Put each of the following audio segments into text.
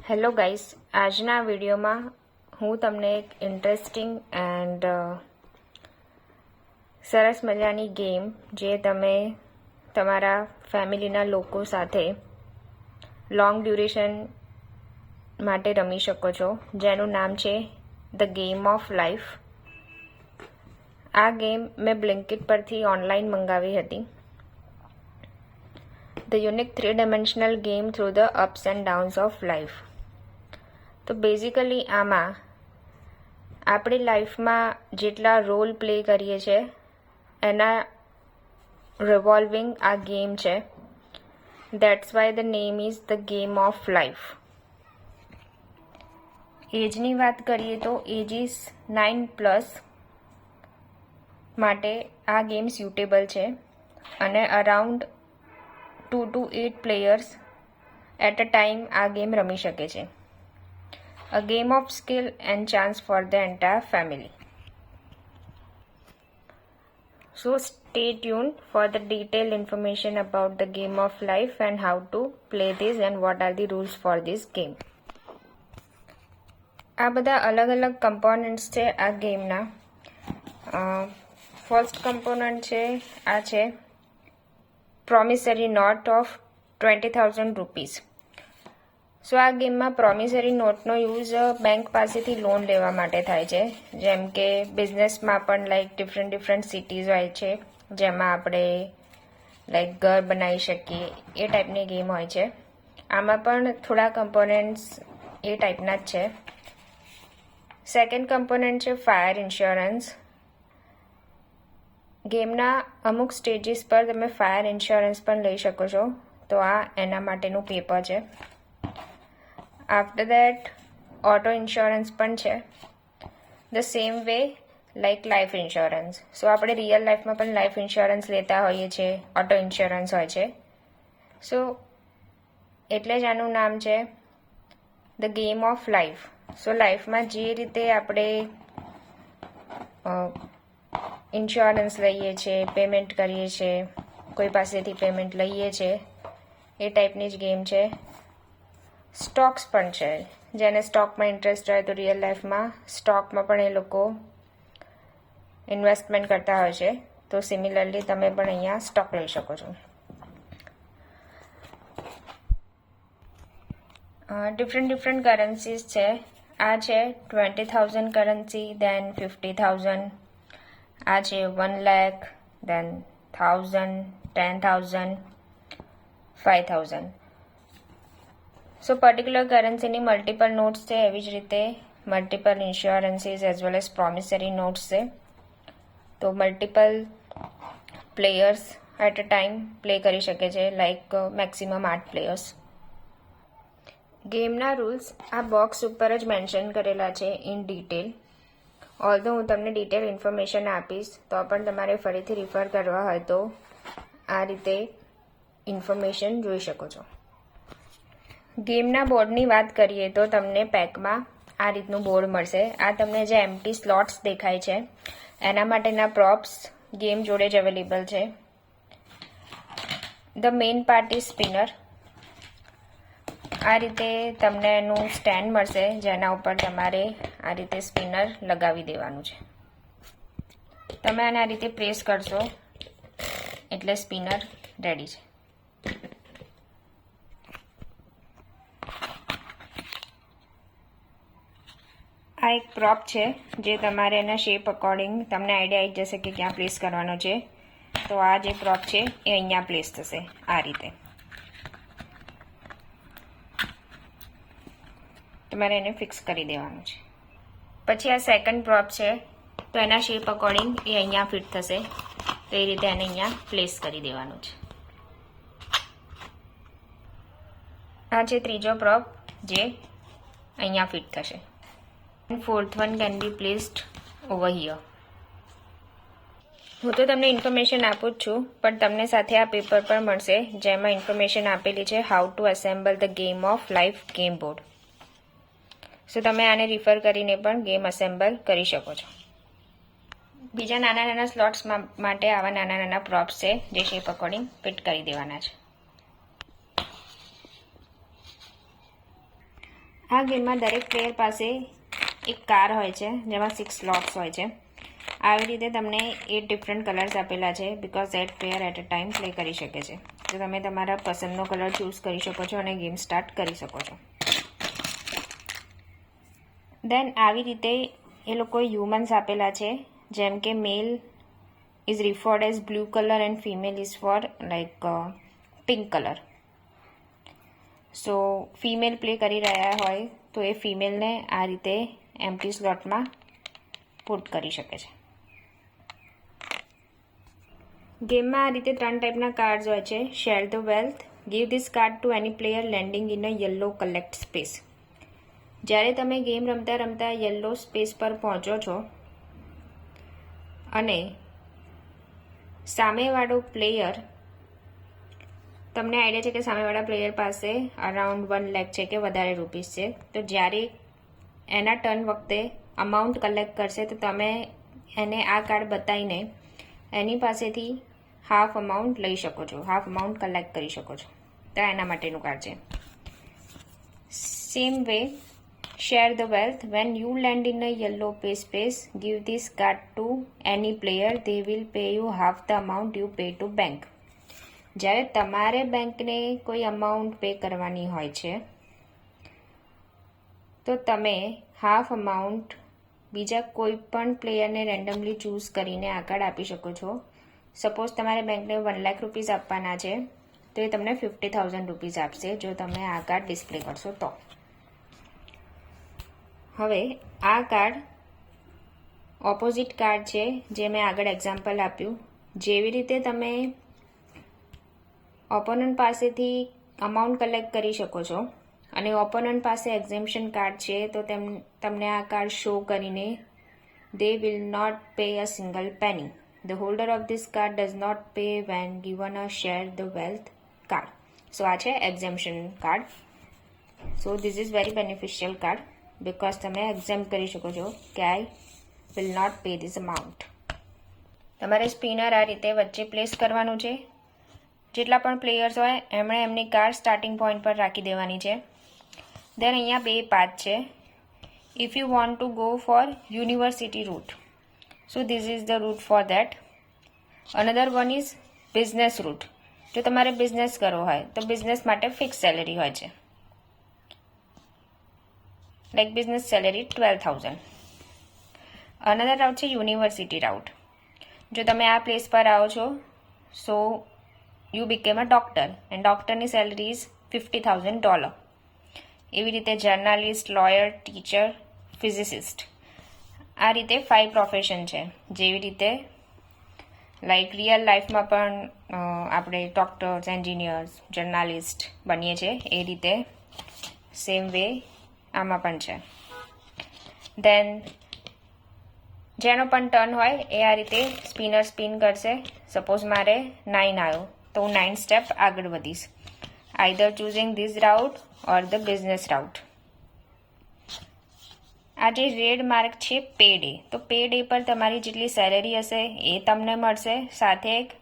Hello guys, આજના વિડીયોમાં હું તમને એક ઇન્ટરેસ્ટિંગ એન્ડ સરસ મજાની ગેમ જે તમે તમારા ફેમિલીના લોકો સાથે લોંગ ડ્યુરેશન માટે રમી શકો છો, જેનું નામ છે ધ ગેમ ઓફ લાઈફ. આ ગેમ મેં બ્લિંકિટ પરથી ઓનલાઈન મંગાવી હતી. The unique 3-dimensional game through the ups and downs of life. તો બેઝિકલી આમાં આપણી લાઈફમાં જેટલા રોલ પ્લે કરીએ છીએ એના રિવોલ્વિંગ આ ગેમ છે. That's why the name is the game of life. એજની વાત કરીએ તો એજીસ 9+ માટે આ ગેમ સ્યુટેબલ છે અને around 2 to 8 players at a time આ ગેમ રમી શકે છે. A game of skill and chance for the entire family. So stay tuned for the detailed information about the game of life and how to play this and what are the rules for this game. આ બધા અલગ અલગ components છે આ ગેમના. First component છે આ છે promissory not of 20,000 rupees. સો આ ગેમમાં પ્રોમિસરી નોટનો યુઝ બેંક પાસેથી લોન લેવા માટે થાય છે. જેમ કે બિઝનેસમાં પણ લાઈક ડિફરન્ટ સિટીઝ હોય છે જેમાં આપણે લાઈક ઘર બનાવી શકીએ, એ ટાઈપની ગેમ હોય છે. આમાં પણ થોડા કમ્પોનન્ટ્સ એ ટાઈપના જ છે. સેકન્ડ કમ્પોનન્ટ છે ફાયર ઇન્સ્યોરન્સ. ગેમના અમુક સ્ટેજીસ પર તમે ફાયર ઇન્સ્યોરન્સ પણ લઈ શકો છો. તો આ એના માટેનું પેપર છે. આફ્ટર દેટ ઓટો ઇન્સ્યોરન્સ પણ છે. The same way like life insurance. So આપણે રિયલ લાઈફમાં પણ લાઈફ ઇન્સ્યોરન્સ લેતા હોઈએ છીએ, ઓટો ઇન્સ્યોરન્સ હોય છે. સો એટલે જ આનું નામ છે ધ ગેમ ઓફ લાઈફ. સો લાઈફમાં જે રીતે આપણે ઇન્સ્યોરન્સ લઈએ છીએ, પેમેન્ટ કરીએ છીએ, કોઈ પાસેથી પેમેન્ટ લઈએ છીએ, એ ટાઈપની જ ગેમ છે. સ્ટોક્સ પણ છે. જેને સ્ટોકમાં ઇન્ટરેસ્ટ હોય તો રિયલ લાઈફમાં સ્ટોકમાં પણ એ લોકો ઇન્વેસ્ટમેન્ટ કરતા હોય છે. તો સિમિલરલી તમે પણ અહીંયા સ્ટોક લઈ શકો છો. ડિફરન્ટ કરન્સીસ છે. આ છે 20,000 કરન્સી, દેન 50,000, આ છે 1 lakh, દેન 1,000, 10,000, 5,000. સો પર્ટિક્યુલર કરન્સીની મલ્ટિપલ નોટ્સ છે. એવી જ રીતે multiple insurances as well as promissory notes છે. તો multiple players at a time play કરી શકે છે, લાઈક મેક્સિમમ 8 પ્લેયર્સ. ગેમના રૂલ્સ આ બોક્સ ઉપર જ મેન્શન કરેલા છે ઇન ડિટેલ. ઓલ્ધો હું તમને ડિટેલ ઇન્ફોર્મેશન આપીશ, તો પણ તમારે ફરીથી રિફર કરવા હોય તો આ રીતે ઇન્ફોર્મેશન જોઈ શકો છો. ગેમના બોર્ડની વાત કરીએ તો તમને પેકમાં આ રીતનું બોર્ડ મળશે. આ તમને જે એમ્પ્ટી સ્લોટ્સ દેખાય છે એના માટેના પ્રોપ્સ ગેમ જોડે જ અવેલેબલ છે. The main part is spinner. આ રીતે તમને એનું સ્ટેન્ડ મળશે જેના ઉપર તમારે આ રીતે સ્પિનર લગાવી દેવાનું છે. તમે આને આ રીતે પ્રેસ કરશો એટલે સ્પિનર રેડી છે. આ એક પ્રોપ છે જે તમારે એના શેપ અકોર્ડિંગ તમને આઈડિયા આવી જશે કે ક્યાં પ્લેસ કરવાનો છે. તો આ જે પ્રોપ છે એ અહીંયા પ્લેસ થશે આ રીતે. તમારે એને ફિક્સ કરી દેવાનું છે. પછી આ સેકન્ડ પ્રોપ છે, તો એના શેપ અકોર્ડિંગ એ અહીંયા ફિટ થશે. તો એ રીતે એને અહીંયા પ્લેસ કરી દેવાનું છે. આ છે ત્રીજો પ્રોપ જે અહીંયા ફિટ થશે. Fourth one can be placed over here. હું તો તમને ઇન્ફોર્મેશન આપું જ છું, પણ તમને સાથે આ પેપર પણ મળશે જેમાં ઇન્ફોર્મેશન આપેલી છે how to assemble the game of life game board. So તમે આને રિફર કરીને પણ ગેમ એસેમ્બલ કરી શકો છો. બીજા નાના સ્લોટ્સ માટે આવા નાના પ્રોપ્સ છે જે શેપ અકોર્ડિંગ ફિટ કરી દેવાના છે. આ ગેમમાં દરેક પ્લેયર પાસે એક કાર હોય છે જેમાં 6 સ્લોટ્સ હોય છે. આવી રીતે તમને 8 ડિફરન્ટ કલર્સ આપેલા છે because that player at a time play કરી શકે છે. તો તમે તમારા પસંદનો કલર ચૂઝ કરી શકો છો અને ગેમ સ્ટાર્ટ કરી શકો છો. દેન આવી રીતે એ લોકો હ્યુમન્સ આપેલા છે, જેમ કે male is referred as blue colour and female is for like pink colour. So female play કરી રહ્યા હોય તો એ ફિમેલને આ રીતે એમ્પ્ટી સ્લોટમાં પુટ કરી શકે છે. ગેમમાં આ રીતે 3 ટાઈપના કાર્ડ્સ હોય છે. Share the wealth, give this card to any player landing in a yellow collect space. જ્યારે તમે ગેમ રમતા રમતા યલો સ્પેસ પર પહોંચો છો અને સામેવાળો પ્લેયર, તમને આઈડિયા છે કે સામેવાળા પ્લેયર પાસે અરાઉન્ડ 1 લાખ છે કે વધારે રૂપીસ છે, તો જ્યારે એના ટર્ન વખતે અમાઉન્ટ કલેક્ટ કરશે તો તમે એને આ કાર્ડ બતાવીને એની પાસેથી હાફ અમાઉન્ટ લઈ શકો છો, હાફ અમાઉન્ટ કલેક્ટ કરી શકો છો. તો એના માટેનું કાર્ડ છે. Same way, share the wealth. When you land in a yellow pay space, give this card to any player. They will pay you half the amount you pay to bank. જ્યારે તમારે બેંકને કોઈ amount pay કરવાની હોય છે તો તમે half amount બીજા કોઈ પણ પ્લેયરને રેન્ડમલી ચૂઝ કરીને આ કાર્ડ આપી શકો છો. સપોઝ તમારે બેંકને 1 લાખ રૂપીસ આપવાના છે તો એ તમને 50,000 રૂપીસ આપશે જો તમે આ કાર્ડ ડિસ્પ્લે કરશો તો. હવે આ કાર્ડ ઓપોઝિટ કાર્ડ છે જે મેં આગળ એક્ઝામ્પલ આપ્યું. જેવી રીતે તમે ઓપોનન્ટ પાસેથી અમાઉન્ટ કલેક્ટ કરી શકો છો અને ઓપોનન્ટ પાસે એક્ઝેમ્પશન કાર્ડ છે તો તમને આ કાર્ડ શો કરીને they will not pay a single penny. The holder of this card does not pay when given a share the wealth card. So આ છે exemption card. So this is very beneficial card because તમે એક્ઝેમ્પ કરી શકો છો કે I will not pay this amount. તમારે spinner આ રીતે વચ્ચે પ્લેસ કરવાનું છે. જેટલા પણ પ્લેયર્સ હોય એમણે એમની કાર સ્ટાર્ટિંગ પોઈન્ટ પર રાખી દેવાની છે. દેન અહીંયા 2 પાથ છે. If you want to go for university route, so this is the route for that. Another one is business route. જો તમારે બિઝનેસ કરવો હોય તો બિઝનેસ માટે ફિક્સ સેલેરી હોય છે, like business salary 12,000. Another route છે યુનિવર્સિટી રાઉટ. જો તમે આ પ્લેસ પર આવો છો so you became a doctor and ડોક્ટરની સેલરી ઇઝ $50,000. એવી રીતે જર્નાલિસ્ટ, લોયર, ટીચર, ફિઝિસિસ્ટ, આ રીતે 5 પ્રોફેશન છે. જેવી રીતે લાઈક રિયલ લાઈફમાં પણ આપણે ડોક્ટર્સ, એન્જિનિયર્સ, જર્નાલિસ્ટ બનીએ છીએ એ રીતે સેમ વે આમાં પણ છે. દેન જેનો પણ ટર્ન હોય એ આ રીતે સ્પિનર સ્પિન કરશે. સપોઝ મારે 9 આવ્યો તો હું 9 સ્ટેપ આગળ વધીશ, either choosing this route or the business route. આ જે રેડ માર્ક છે પે ડે, તો પે ડે પર તમારી જેટલી સેલેરી હશે એ તમને મળશે, સાથે એક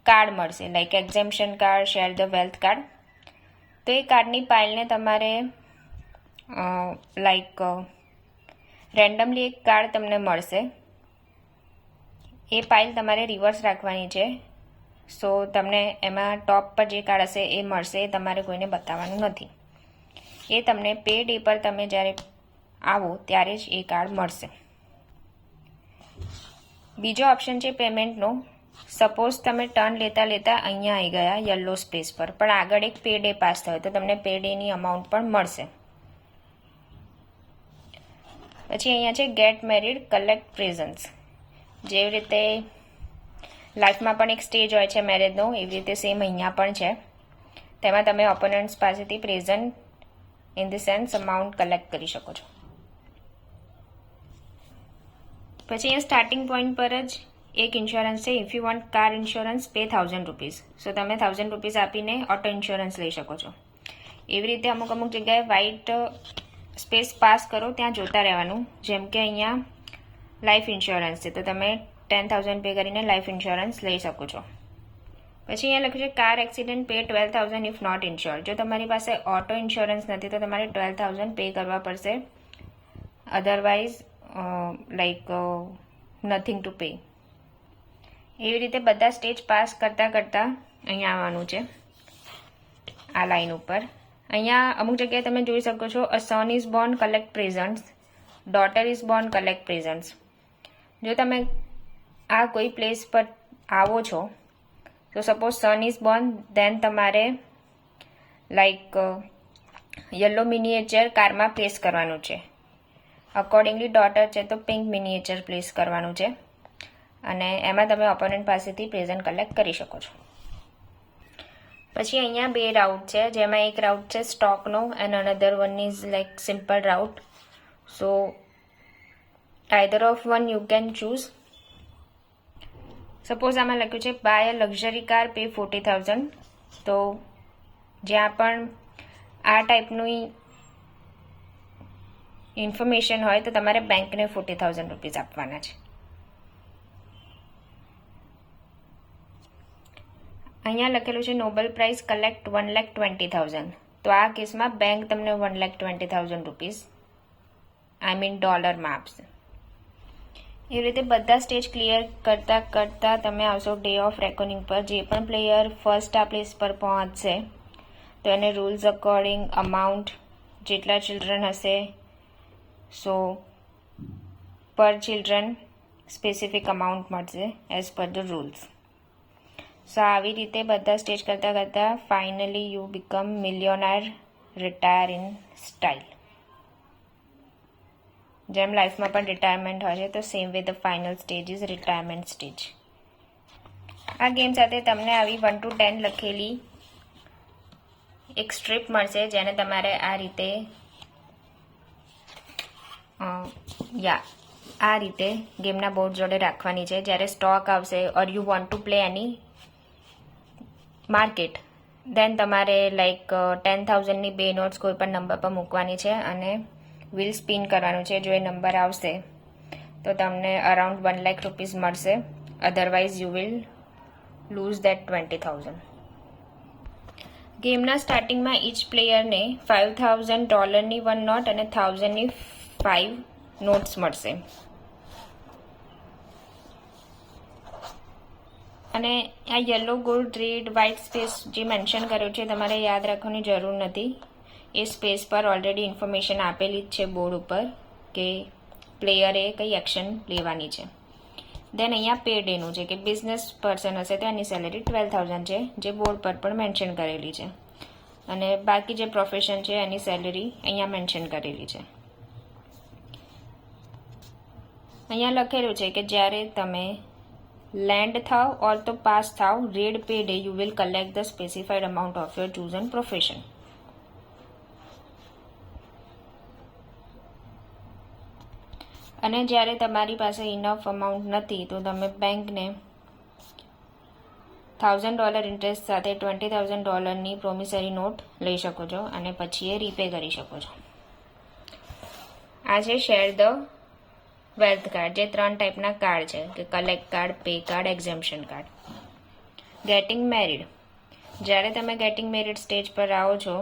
કાર્ડ મળશે like exemption card, share the wealth card. તો એ કાર્ડની પાઇલને તમારે લાઈક રેન્ડમલી એક કાર્ડ તમને મળશે. એ પાઇલ તમારે રિવર્સ રાખવાની છે. સો તમને એમાં ટોપ પર જે કાર્ડ હશે એ મળશે, એ તમારે કોઈને બતાવવાનું નથી. એ તમને પે ડે પર તમે જ્યારે આવો ત્યારે જ એ કાર્ડ મળશે. બીજો ઓપ્શન છે પેમેન્ટનો. સપોઝ તમે ટર્ન લેતા લેતા અહીંયા આવી ગયા યલો સ્પેસ પર, પણ આગળ એક પે ડે પાસ થયો તો તમને પે ડેની અમાઉન્ટ પણ મળશે. પછી અહીંયા છે ગેટ મેરિડ, કલેક્ટ પ્રેઝન્ટ્સ. જેવી રીતે લાઈફમાં પણ એક સ્ટેજ હોય છે મેરેજનો, એવી રીતે સેમ અહીંયા પણ છે. તેમાં તમે ઓપોનન્ટ્સ પાસેથી present in the sense amount collect કરી શકો છો. પછી અહીંયા સ્ટાર્ટિંગ પોઈન્ટ પર જ એક ઇન્સ્યોરન્સ છે. If you want car insurance pay 1,000 rupees. So તમે 1,000 રૂપીઝ આપીને ઓટો ઇન્સ્યોરન્સ લઈ શકો છો. એવી રીતે અમુક જગ્યાએ વ્હાઇટ સ્પેસ પાસ કરો ત્યાં જોતા રહેવાનું. જેમ કે અહીંયા લાઈફ ઇન્સ્યોરન્સ છે તો તમે 10,000 પે કરીને લાઈફ ઇન્સ્યોરન્સ લઈ શકો છો. પછી અહીંયા લખ્યું છે car accident pay 12,000 if not insure. જો તમારી પાસે ઓટો ઇન્સ્યોરન્સ નથી તો તમારે 12,000 પે કરવા પડશે, અધરવાઇઝ નથિંગ ટુ પે. એવી રીતે બધા સ્ટેજ પાસ કરતાં અહીંયા આવવાનું છે આ લાઈન ઉપર. અહીંયા અમુક જગ્યાએ તમે જોઈ શકો છો a son is born collect presents, daughter is born collect presents. જો તમે આ કોઈ પ્લેસ પર આવો છો તો suppose son is born, then તમારે યલો મિનિએચર કારમાં પ્લેસ કરવાનું છે. અકોર્ડિંગલી ડોટર છે તો પિંક મિનિએચર પ્લેસ કરવાનું છે અને એમાં તમે ઓપોનન્ટ પાસેથી પ્રેઝન્ટ કલેક્ટ કરી શકો છો. પછી અહીંયા 2 રાઉટ છે, જેમાં એક રાઉટ છે સ્ટોકનો and another one is simple route. So either of one you can choose. Suppose આમાં લખ્યું છે buy a luxury car pay 40,000. તો જ્યાં પણ આ ટાઈપનું ઇન્ફોર્મેશન હોય તો તમારે બેંકને 40,000 રૂપીઝ આપવાના છે. અહીંયા લખેલું છે નોબલ પ્રાઇઝ કલેક્ટ 1,20,000. તો આ કેસમાં બેંક તમને 1,20,000 રૂપીઝ ડોલરમાં આપશે. એવી રીતે બધા સ્ટેજ ક્લિયર કરતાં તમે આવશો ડે ઓફ રેકોર્ડિંગ પર. જે પણ પ્લેયર ફર્સ્ટ આ પ્લેસ પર પહોંચશે તો એને રૂલ્સ અકોર્ડિંગ અમાઉન્ટ જેટલા ચિલ્ડ્રન હશે so per children specific amount મળશે as per the rules. So આવી રીતે બધા સ્ટેજ કરતાં finally you become millionaire retire in style. જેમ લાઈફમાં પણ રિટાયરમેન્ટ હોય છે તો same way the final stage is retirement stage. આ ગેમ સાથે તમને આવી 1 to 10 લખેલી એક સ્ટ્રીપ મળશે જેને તમારે આ રીતે આ રીતે ગેમના બોર્ડ જોડે રાખવાની છે. જ્યારે સ્ટોક આવશે or you want to play any market, then તમારે 10,000ની 2 નોટ્સ કોઈ પણ નંબર પર મૂકવાની છે અને વ્હીલ સ્પિન કરવાનું છે. જો એ નંબર આવશે તો તમને અરાઉન્ડ 1 લાખ રૂપીઝ મળશે, otherwise you will lose that 20,000. ગેમના સ્ટાર્ટિંગમાં ઈચ પ્લેયરને $5,000ની 1 નોટ અને 1,000ની 5 નોટ્સ મળશે. અને આ yellow, gold, red, white space જે મેન્શન કર્યું છે તમારે યાદ રાખવાની જરૂર નથી. એ સ્પેસ પર ઓલરેડી ઇન્ફોર્મેશન આપેલી જ છે બોર્ડ ઉપર કે પ્લેયરે કઈ એક્શન લેવાની છે. દેન અહીંયા પે ડેનું છે કે બિઝનેસ પર્સન હશે તો એની સેલેરી 12,000 છે, જે બોર્ડ પર પણ મેન્શન કરેલી છે. અને બાકી જે પ્રોફેશન છે એની સેલેરી અહીંયા મેન્શન કરેલી છે. અહીંયા લખેલું છે કે જ્યારે તમે લેન્ડ થાવ ઓર તો પાસ થાવ red pay day you will collect the specified amount of your ચૂઝન profession. અને જ્યારે તમારી પાસે ઇનફ અમાઉન્ટ નથી તો તમે બેંકને $1,000 ઇન્ટરેસ્ટ સાથે $20,000ની પ્રોમિસરી નોટ લઈ શકો છો અને પછી એ રીપે કરી શકો છો. આ છે શેર ધ વેલ્થ કાર્ડ, જે 3 ટાઈપના કાર્ડ છે કે collect card, pay card, exemption card. Getting married, જ્યારે તમે ગેટિંગ મેરિડ સ્ટેજ પર આવો છો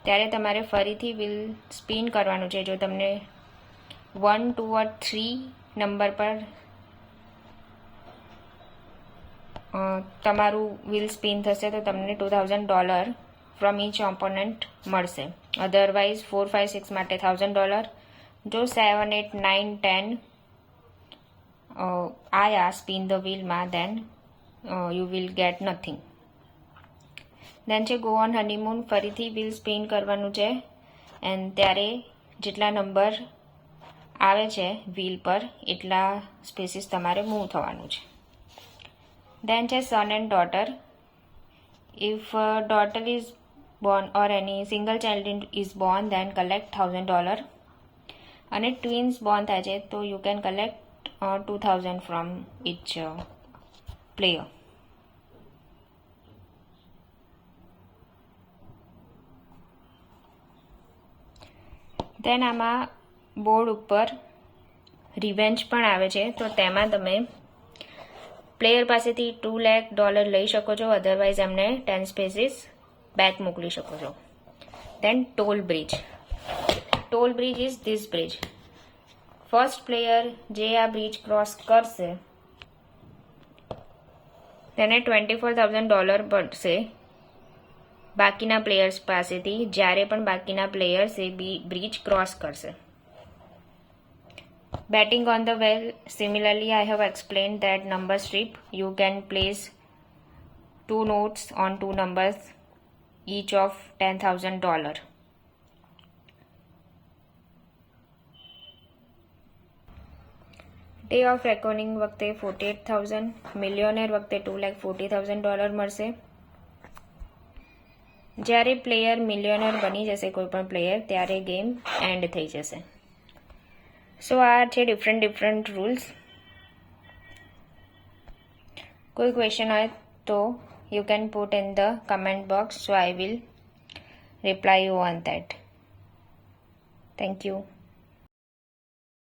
ત્યારે તમારે ફરીથી વ્હીલ સ્પિન કરવાનું છે. જો તમને 1, 2 or 3 નંબર પર તમારું વ્હીલ સ્પિન થશે તો તમને $2,000 ફ્રોમ ઈચ ઓપોનન્ટ મળશે, અધરવાઇઝ 4, 5, 6 માટે $1,000. જો 7, 8, 9, 10 આયા સ્પિન ધ વ્હીલમાં then you will get nothing. Then છે ગો ઓન હનીમૂન, ફરીથી વ્હીલ સ્પિન કરવાનું છે એન્ડ ત્યારે જેટલા નંબર આવે છે વ્હીલ પર એટલા સ્પેસીસ તમારે મૂવ થવાનું છે. દેન છે son and daughter, if daughter is born or any single child is born then collect $1,000. અને ટ્વિન્સ બોર્ન થાય છે તો you can collect 2,000 from each player. Then આમાં બોર્ડ ઉપર રિવેન્જ પણ આવે છે તો તેમાં તમે પ્લેયર પાસેથી $2 લાખ લઈ શકો છો, અધરવાઇઝ એમને 10 સ્પેસીસ બેક મોકલી શકો છો. Then toll bridge. Toll bridge is this bridge. First player જે આ બ્રિજ ક્રોસ કરશે તેને $24,000 પડશે બાકીના પ્લેયર્સ પાસેથી જ્યારે પણ બાકીના પ્લેયર્સ એ બ્રિજ ક્રોસ કરશે. Betting on the well. Similarly, I have explained that number strip. You can place 2 notes on 2 numbers, each of $10,000. Day of reckoning વખતે 48,000, મિલિયોનેર વખતે $2,40,000 મળશે. જ્યારે પ્લેયર મિલિયોનેર બની જશે કોઈ પણ પ્લેયર ત્યારે ગેમ એન્ડ થઈ જશે. સો આ છે ડિફરન્ટ રૂલ્સ. કોઈ ક્વેશ્ચન હોય તો you can put in the comment box, so I will reply you on that. Thank you.